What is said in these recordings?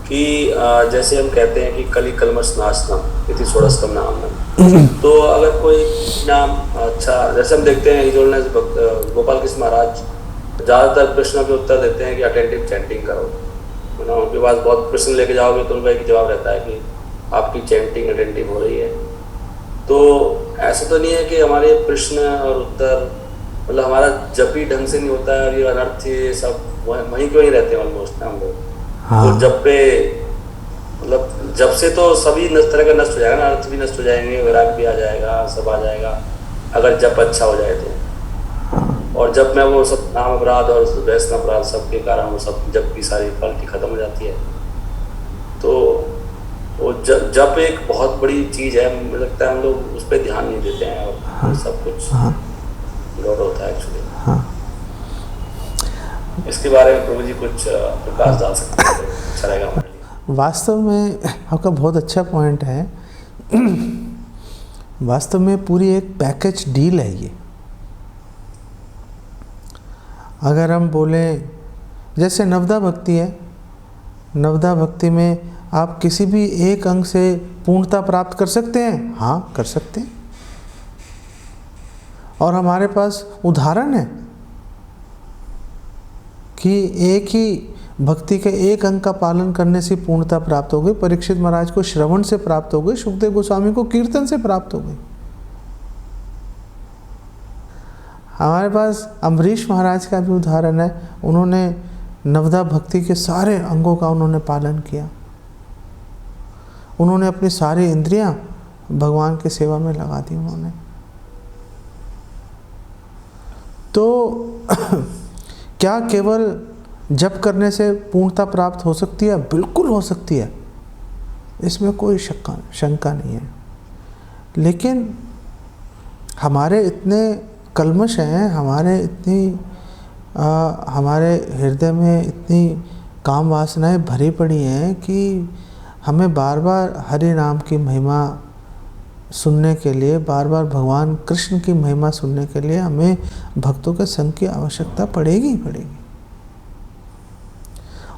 कि जैसे हम कहते हैं कि कली कलमश नाशनम इति षोडशकम नाम। तो अगर कोई नाम अच्छा, जैसे हम देखते हैं गोपाल कृष्ण महाराज ज़्यादातर प्रश्नों के उत्तर देते हैं कि अटेंटिव चैंटिंग करो, है ना। उनके पास बहुत प्रश्न लेके जाओगे तो उनका एक जवाब रहता है कि आपकी चैंटिंग अटेंटिव हो रही है। तो ऐसा तो नहीं है कि हमारे प्रश्न और उत्तर, मतलब हमारा जब भी ढंग से नहीं होता है, ये अनर्थ ये सब वहीं क्यों नहीं रहते हैं ऑलमोस्ट ना हम लोग। तो जब पे मतलब जब से तो सभी तरह का नष्ट हो जाएगा ना, अर्थ भी नष्ट हो जाएंगे, वैराग भी आ जाएगा, सब आ जाएगा अगर जब अच्छा हो जाए तो। और जब मैं वो सब नाम अपराध और वैष्णव अपराध सबके कारण वो सब जब की सारी क्वालिटी खत्म हो जाती है। तो वो जब एक बहुत बड़ी चीज है, मुझे लगता है हम लोग उस पर ध्यान नहीं देते हैं और सब कुछ गड़बड़ होता है एक्चुअली। इसके बारे में प्रभु जी कुछ प्रकाश डाल सकते हैं तो अच्छा रहेगा हमारे लिए। वास्तव में आपका बहुत अच्छा पॉइंट है। वास्तव में पूरी एक पैकेज डील है ये। अगर हम बोलें जैसे नवदा भक्ति है, नवदा भक्ति में आप किसी भी एक अंग से पूर्णता प्राप्त कर सकते हैं, हाँ कर सकते हैं। और हमारे पास उदाहरण है कि एक ही भक्ति के एक अंग का पालन करने से पूर्णता प्राप्त हो गई। परीक्षित महाराज को श्रवण से प्राप्त हो गई, सुखदेव गोस्वामी को कीर्तन से प्राप्त हो गई। हमारे पास अम्बरीश महाराज का भी उदाहरण है। उन्होंने नवदा भक्ति के सारे अंगों का उन्होंने पालन किया। उन्होंने अपनी सारी इंद्रियां भगवान की सेवा में लगा दी उन्होंने। तो क्या केवल जप करने से पूर्णता प्राप्त हो सकती है? बिल्कुल हो सकती है, इसमें कोई शंका नहीं है। लेकिन हमारे इतने कल्मश हैं, हमारे हृदय में इतनी काम वासनाएं भरी पड़ी हैं कि हमें बार बार हरि नाम की महिमा सुनने के लिए, बार बार भगवान कृष्ण की महिमा सुनने के लिए हमें भक्तों के संग की आवश्यकता पड़ेगी ही पड़ेगी।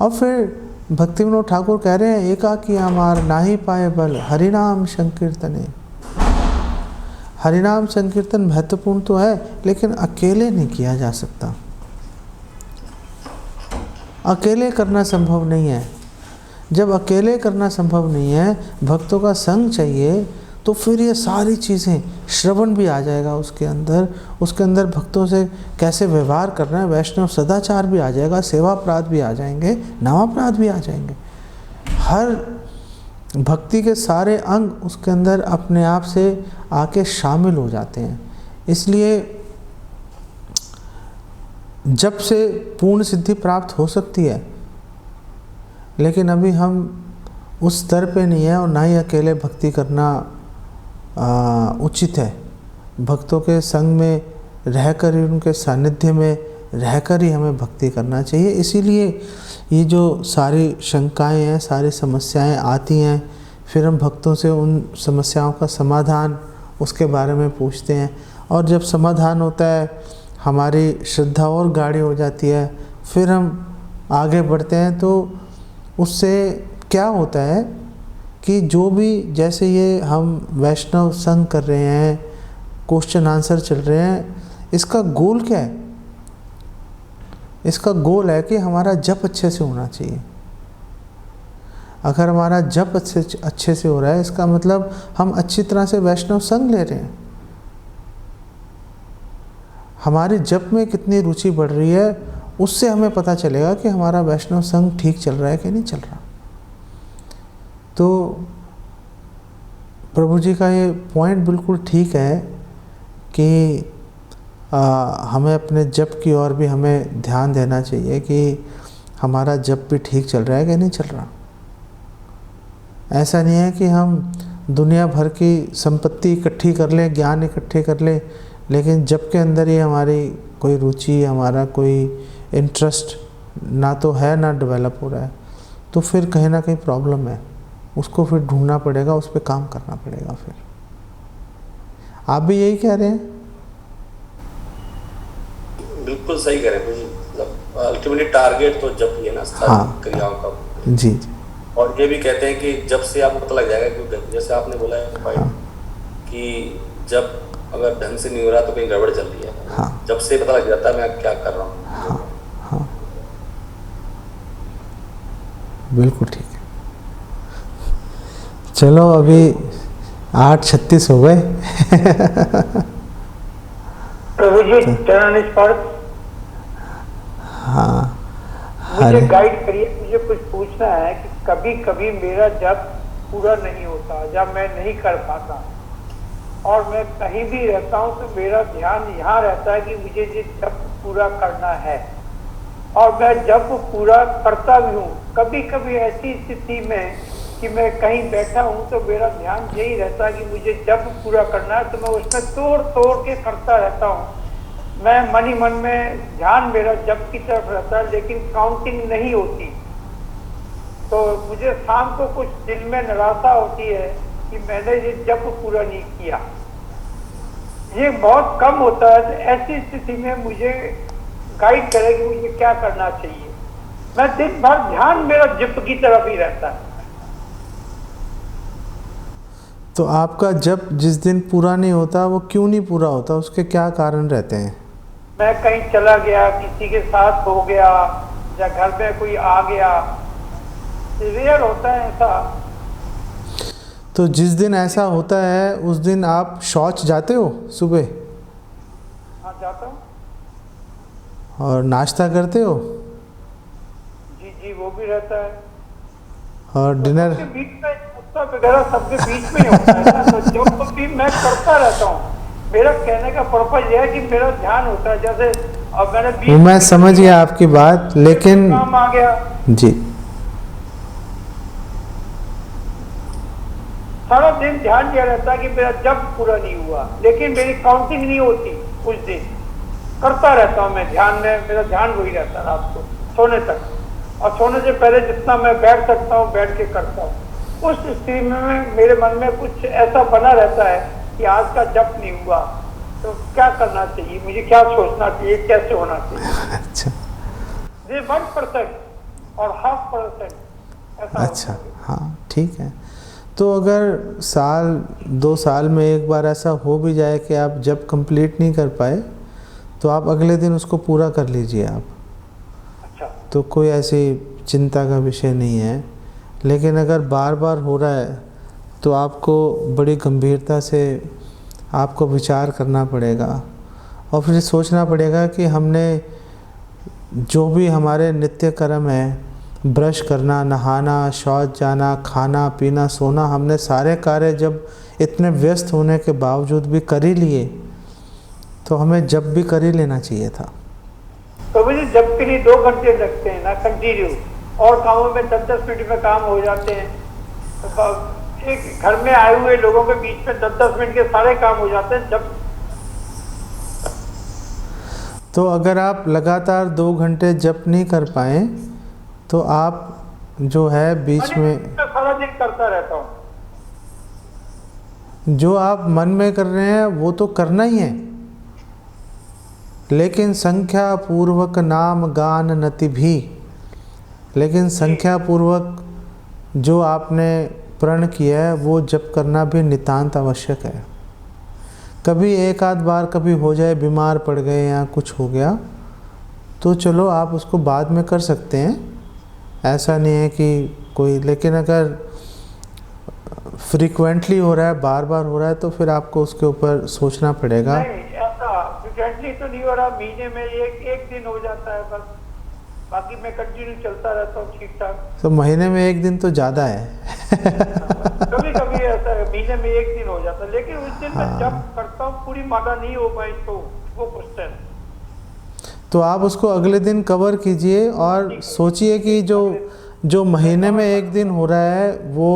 और फिर भक्ति विनोद ठाकुर कह रहे हैं, एकाकी अमार नाही पाए बल हरिनाम संकीर्तने। हरिनाम संकीर्तन महत्वपूर्ण तो है, लेकिन अकेले नहीं किया जा सकता, अकेले करना संभव नहीं है। जब अकेले करना संभव नहीं है, भक्तों का संग चाहिए, तो फिर ये सारी चीज़ें, श्रवण भी आ जाएगा उसके अंदर भक्तों से कैसे व्यवहार करना है, वैष्णव सदाचार भी आ जाएगा, सेवा अपराध भी आ जाएंगे, नामापराध भी आ जाएंगे। हर भक्ति के सारे अंग उसके अंदर अपने आप से आके शामिल हो जाते हैं। इसलिए जब से पूर्ण सिद्धि प्राप्त हो सकती है, लेकिन अभी हम उस स्तर पे नहीं है और ना ही अकेले भक्ति करना उचित है। भक्तों के संग में रहकर ही, उनके सानिध्य में रहकर ही हमें भक्ति करना चाहिए। इसीलिए ये जो सारी शंकाएं हैं, सारी समस्याएं आती हैं, फिर हम भक्तों से उन समस्याओं का समाधान उसके बारे में पूछते हैं। और जब समाधान होता है, हमारी श्रद्धा और गाढ़ी हो जाती है, फिर हम आगे बढ़ते हैं। तो उससे क्या होता है कि जो भी, जैसे ये हम वैष्णव संग कर रहे हैं, क्वेश्चन आंसर चल रहे हैं, इसका गोल क्या है? इसका गोल है कि हमारा जप अच्छे से होना चाहिए। अगर हमारा जप अच्छे से हो रहा है, इसका मतलब हम अच्छी तरह से वैष्णव संग ले रहे हैं। हमारी जप में कितनी रुचि बढ़ रही है, उससे हमें पता चलेगा कि हमारा वैष्णव संग ठीक चल रहा है कि नहीं चल रहा। तो प्रभु जी का ये पॉइंट बिल्कुल ठीक है कि हमें अपने जप की ओर भी हमें ध्यान देना चाहिए कि हमारा जप भी ठीक चल रहा है कि नहीं चल रहा। ऐसा नहीं है कि हम दुनिया भर की संपत्ति इकट्ठी कर लें, ज्ञान इकट्ठे कर लें, लेकिन जप के अंदर ही हमारी कोई रुचि, हमारा कोई इंटरेस्ट ना तो है, ना डेवलप हो रहा है, तो फिर कहीं ना कहीं प्रॉब्लम है। उसको फिर ढूंढना पड़ेगा, उस पर काम करना पड़ेगा। फिर आप भी यही कह रहे हैं? बिल्कुल सही कह रहे हैं। मतलब अल्टीमेटली टारगेट तो जप ही है ना, हाँ, क्रियाओं का। जी जी। और ये भी कहते हैं कि जब से आपको पता लग जाएगा, क्योंकि जैसे आपने बोला है भाई कि जब अगर ढंग से नहीं हो रहा तो कहीं गड़बड़ चल रही है, हाँ जब से पता लग जाता है मैं क्या कर रहा हूँ। हाँ हाँ, बिल्कुल ठीक है। चलो अभी 8:36 हो गए। प्रभु जी चरण स्पर्श, हाँ मुझे अरे गाइड करिए। मुझे कुछ पूछना है कि कभी कभी मेरा जप पूरा नहीं होता, जब मैं नहीं कर पाता, और मैं कहीं भी रहता हूँ तो मेरा ध्यान यहाँ रहता है कि मुझे ये जप पूरा करना है, और मैं जप पूरा करता भी हूँ। कभी कभी ऐसी स्थिति में कि मैं कहीं बैठा हूँ तो मेरा ध्यान यही रहता है कि मुझे जप पूरा करना है, तो मैं उसमें तोड़ तोड़ के करता रहता हूँ। मैं मन ही मन में ध्यान मेरा जप की तरफ रहता है, लेकिन काउंटिंग नहीं होती। तो मुझे शाम को कुछ दिल में निराशा होती है कि मैंने ये जप पूरा नहीं किया। ये बहुत कम होता है। तो ऐसी स्थिति में मुझे गाइड करे कि मुझे क्या करना चाहिए। मैं दिन भर ध्यान मेरा जप की तरफ ही रहता है। तो आपका जप जिस दिन पूरा नहीं होता वो क्यों नहीं पूरा होता, उसके क्या कारण रहते हैं? मैं कहीं चला गया, किसी के साथ हो गया, या घर में कोई आ गया, रेयर होता है ऐसा। तो जिस दिन ऐसा होता है उस दिन आप शौच जाते हो सुबह? हाँ जाता हूँ। और नाश्ता करते हो? जी जी वो भी रहता है। और डिनर? सबके बीच में नाश्ता वगैरह सबके बीच में ही होता है ना, तो जो भी मैं करता रहता हूँ। मेरा कहने का पर्पज यह है कि मेरा ध्यान होता है। जैसे अब मैंने वो मैं समझ गया आपकी बात, लेकिन काम आ गया जी सारा दिन ध्यान दिया रहता है कि मेरा जब पूरा नहीं हुआ, लेकिन मेरी काउंटिंग नहीं होती। कुछ दिन करता रहता हूँ मैं ध्यान में, मेरा ध्यान वही रहता है रात को सोने तक, और सोने से पहले जितना मैं बैठ सकता हूँ बैठ के करता हूँ। उस स्थिति में मेरे मन में कुछ ऐसा बना रहता है कि आज का जप नहीं हुआ, तो क्या करना चाहिए, मुझे क्या सोचना चाहिए, कैसे होना चाहिए। अच्छा ये 1% और 0.5% ऐसा अच्छा, होता है। हाँ ठीक है। तो अगर साल 2 साल में एक बार ऐसा हो भी जाए कि आप जब कंप्लीट नहीं कर पाए, तो आप अगले दिन उसको पूरा कर लीजिए आप। अच्छा तो कोई ऐसी चिंता का विषय नहीं है। लेकिन अगर बार बार हो रहा है तो आपको बड़ी गंभीरता से आपको विचार करना पड़ेगा, और फिर सोचना पड़ेगा कि हमने जो भी हमारे नित्य कर्म है, ब्रश करना, नहाना, शौच जाना, खाना पीना, सोना, हमने सारे कार्य जब इतने व्यस्त होने के बावजूद भी कर ही लिए, तो हमें जब भी कर ही लेना चाहिए था। तो मुझे जब के लिए 2 घंटे लगते हैं ना कंटिन्यू, और कामों में 10-10 मिनट में काम हो जाते हैं। तो एक घर में आए हुए लोगों के बीच में 10-10 मिनट के सारे काम हो जाते हैं। जब तो अगर आप लगातार 2 घंटे जप नहीं कर पाए तो आप जो है बीच में सारा दिन करता रहता हूँ। जो आप मन में कर रहे हैं वो तो करना ही है, लेकिन संख्या पूर्वक नाम गान नति भी, लेकिन संख्या पूर्वक जो आपने प्रण किया है वो जप करना भी नितांत आवश्यक है। कभी एक आध बार कभी हो जाए, बीमार पड़ गए या कुछ हो गया, तो चलो आप उसको बाद में कर सकते हैं, ऐसा नहीं है कि कोई। लेकिन अगर फ्रीक्वेंटली हो रहा है, बार बार हो रहा है, तो फिर आपको उसके ऊपर सोचना पड़ेगा। नहीं ऐसा फ्रिक्वेंटली तो नहीं हो रहा, महीने में एक दिन हो जाता है बस, बाकी मैं कंटिन्यू चलता रहता हूँ ठीक ठाक। तो महीने में 1 दिन तो ज़्यादा है। कभी कभी ऐसा है महीने में 1 दिन हो जाता है, लेकिन उस दिन मैं जब करता हूँ पूरी मात्रा नहीं हो पाई तो वो क्वेश्चन। तो आप उसको अगले दिन कवर कीजिए और सोचिए कि जो महीने में 1 दिन हो रहा है वो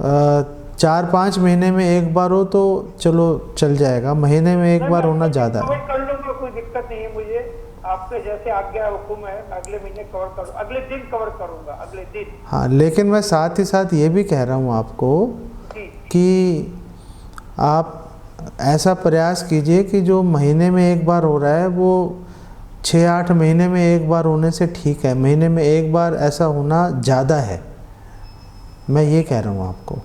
4-5 महीने में एक बार हो तो चलो चल जाएगा, महीने में एक बार होना ज़्यादा है। कर लूँगा, कोई दिक्कत नहीं है मुझे। आपके जैसे आज्ञा हुक्म है, अगले महीने कवर करूँ, अगले दिन कवर करूँगा, अगले दिन। हाँ, लेकिन मैं साथ ही साथ ये भी कह रहा हूँ आपको कि आप ऐसा प्रयास कीजिए कि जो महीने में एक बार हो रहा है वो 6-8 महीने में एक बार होने से ठीक है, महीने में एक बार ऐसा होना ज़्यादा है। मैं ये कह रहा हूँ आपको,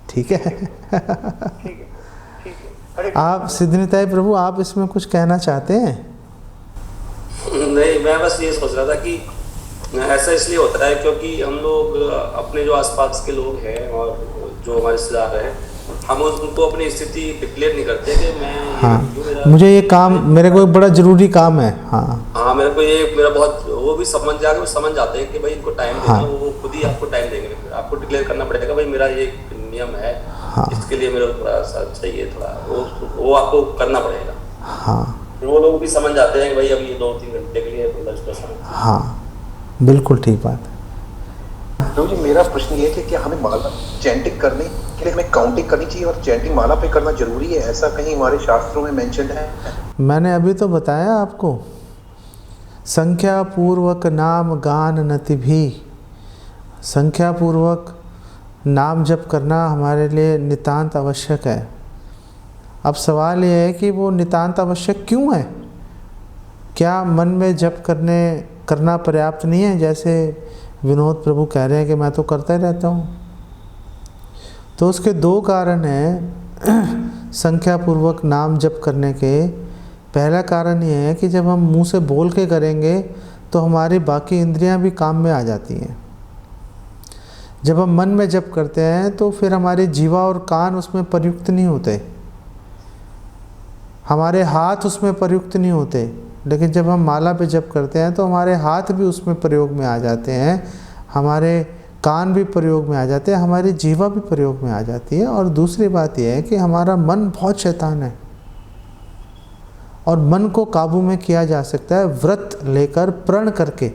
ठीक है? ठीक है, ठीक है। हरे आप सिद्धनिताय प्रभु, आप इसमें कुछ कहना चाहते हैं? नहीं, मैं बस ये सोच रहा था कि ऐसा इसलिए होता है क्योंकि हम लोग अपने जो आसपास के लोग हैं और जो हमारे रिश्तेदार हैं, हम उनको अपनी स्थिति डिक्लेयर नहीं करते कि मैं हाँ, मुझे ये काम, मेरे को एक बड़ा ज़रूरी काम है। हाँ मेरे को ये, मेरा बहुत, वो भी समझ जाके वो समझ जाते हैं कि भाई इनको टाइम देना, वो खुद ही आपको टाइम देंगे। आपको डिक्लेयर करना पड़ेगा भाई मेरा ये नियम है, इसके लिए मेरा थोड़ा सा चाहिए, थोड़ा वो आपको करना पड़ेगा। हाँ, वो लोग भी समझ जाते हैं कि भाई अब ये 2-3 घंटे के लिए हाँ, बिल्कुल ठीक बात है। प्रभु जी, मेरा प्रश्न ये है कि क्या हमें माला चैंटिंग करने के लिए हमें काउंटिंग करनी चाहिए और चैंटिंग माला पे करना जरूरी है? ऐसा कहीं हमारे शास्त्रों में मेंशन है? मैंने अभी तो बताया आपको, संख्या पूर्वक नाम गान नति भी, संख्या पूर्वक नाम जप करना हमारे लिए नितांत आवश्यक है। अब सवाल यह है कि वो नितांत आवश्यक क्यों है? क्या मन में जप करना पर्याप्त नहीं है? जैसे विनोद प्रभु कह रहे हैं कि मैं तो करता ही रहता हूँ। तो उसके 2 कारण हैं संख्या पूर्वक नाम जप करने के। पहला कारण ये है कि जब हम मुंह से बोल के करेंगे तो हमारी बाकी इंद्रियां भी काम में आ जाती हैं। जब हम मन में जप करते हैं तो फिर हमारे जीवा और कान उसमें प्रयुक्त नहीं होते, हमारे हाथ उसमें प्रयुक्त नहीं होते। लेकिन जब हम माला पे जप करते हैं तो हमारे हाथ भी उसमें प्रयोग में आ जाते हैं, हमारे कान भी प्रयोग में आ जाते हैं, हमारी जीवा भी प्रयोग में आ जाती है। और दूसरी बात यह है कि हमारा मन बहुत शैतान है और मन को काबू में किया जा सकता है व्रत लेकर, प्रण करके।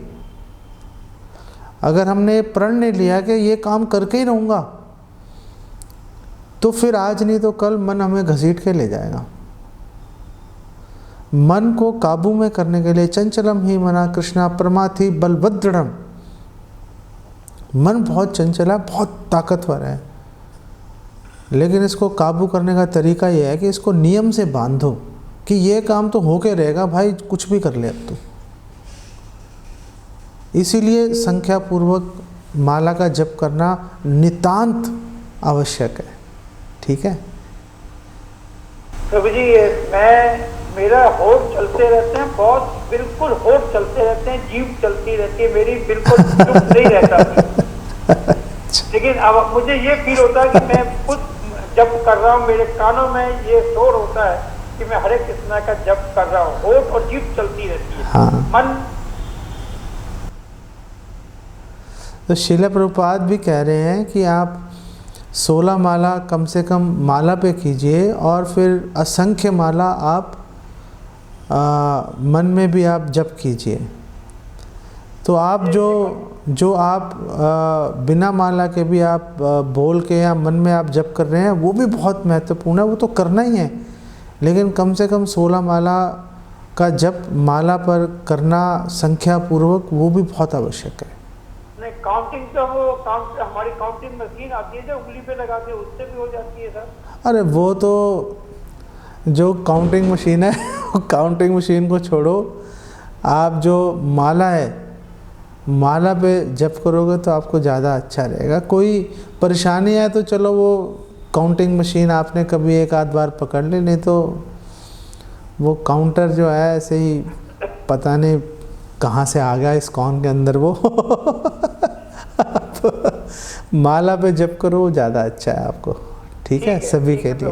अगर हमने प्रण ने लिया कि ये काम करके ही रहूँगा, तो फिर आज नहीं तो कल मन हमें घसीट के ले जाएगा। मन को काबू में करने के लिए चंचलम ही मना कृष्णा प्रमाथि बलभद्रम, मन बहुत चंचल है, बहुत ताकतवर है, लेकिन इसको काबू करने का तरीका यह है कि इसको नियम से बांधो कि ये काम तो होके रहेगा भाई, कुछ भी कर ले अब तो। इसीलिए संख्या पूर्वक माला का जप करना नितांत आवश्यक है, ठीक है? प्रभु जी, मेरा होठ चलते रहते हैं, बहुत बिल्कुल होठ चलते रहते हैं, जीभ चलती रहती है मेरी, बिल्कुल चुप नहीं रहता। लेकिन अब मुझे ये फील होता है कि मैं खुद जप कर रहा हूँ, मेरे कानों में ये शोर होता है कि मैं हरे कृष्णा का जप कर रहा हूँ, होठ और जीभ चलती रहती है। हाँ। मन। तो श्रील प्रभुपाद भी कह रहे हैं कि आप 16 माला कम से कम माला पे कीजिए और फिर असंख्य माला आप मन में भी आप जप कीजिए। तो आप जो आप बिना माला के भी आप बोल के या मन में आप जप कर रहे हैं, वो भी बहुत महत्वपूर्ण है, वो तो करना ही है। लेकिन कम से कम 16 माला का जप माला पर करना संख्या पूर्वक, वो भी बहुत आवश्यक है। नहीं, काउंटिंग तो वो हमारी काउंटिंग मशीन आती है जो उंगली पे लगाते हैं, उससे भी हो जाती है सर। अरे वो तो जो काउंटिंग मशीन है काउंटिंग मशीन को छोड़ो, आप जो माला है, माला पे जप करोगे तो आपको ज़्यादा अच्छा रहेगा। कोई परेशानी है तो चलो वो काउंटिंग मशीन आपने कभी एक आध बार पकड़ ली, नहीं तो वो काउंटर जो है ऐसे ही पता नहीं कहाँ से आ गया इस कौन के अंदर वो माला पे जप करो, ज़्यादा अच्छा है आपको, ठीक है? सभी के लिए